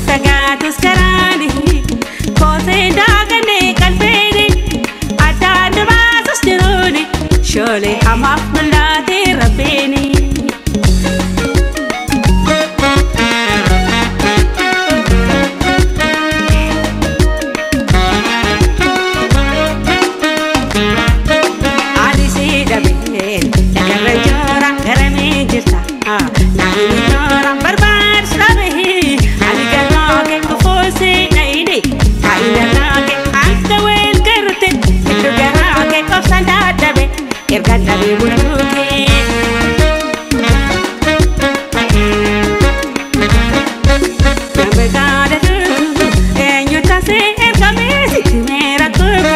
fagatus karani kose dagane kalbeni adan basus diruni shole hamaf mulati rabbini Ergata de buluke Nambegada tu Enyuta se ergame sitimera kubo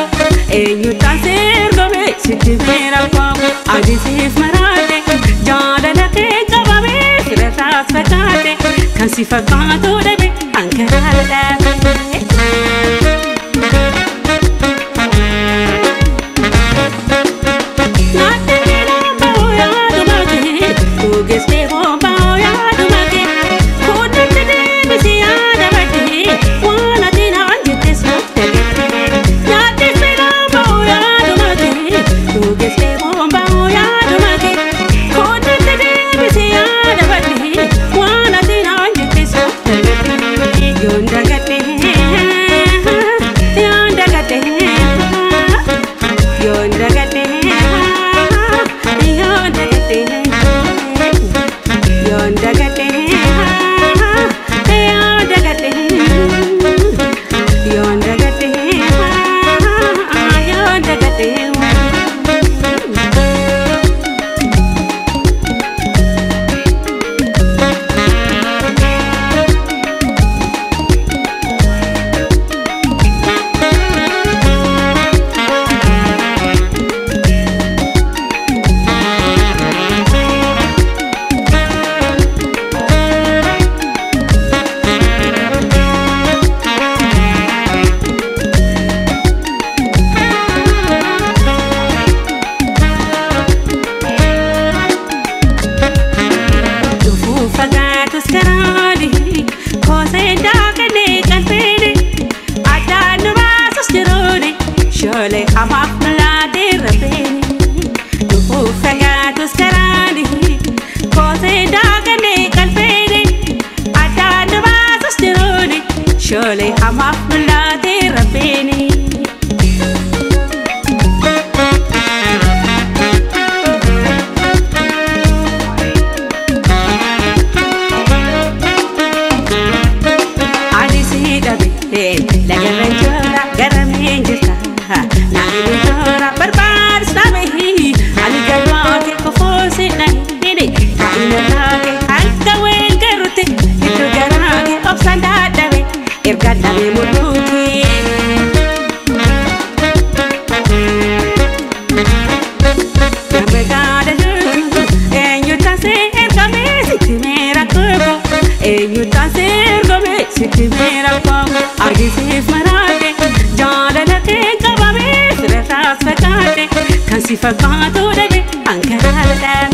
Enyuta se ergame sitimera kubo Adisif marate Jada lake kabame Sirasas fakate Kansi fakato debe Ankara debe Shole hamaf mulati rabbini Dufu fagatus karani Kose dagane kalbini Adan basus diruni Shole hamaf mulati rabbini Adisi dabe Lagaranjora garamenjita Nangilora barbar sabehi aligalwake kofosi nahidi kainalake alkawen garute itu garage opsanda dawe ergadame muluki Nambegada enyuta se ergame sitimera kubo enyuta se ergame sitimera kubo Adisif marate jada lake kabame Sirasas fakate Kansi fakato debe Ankara debe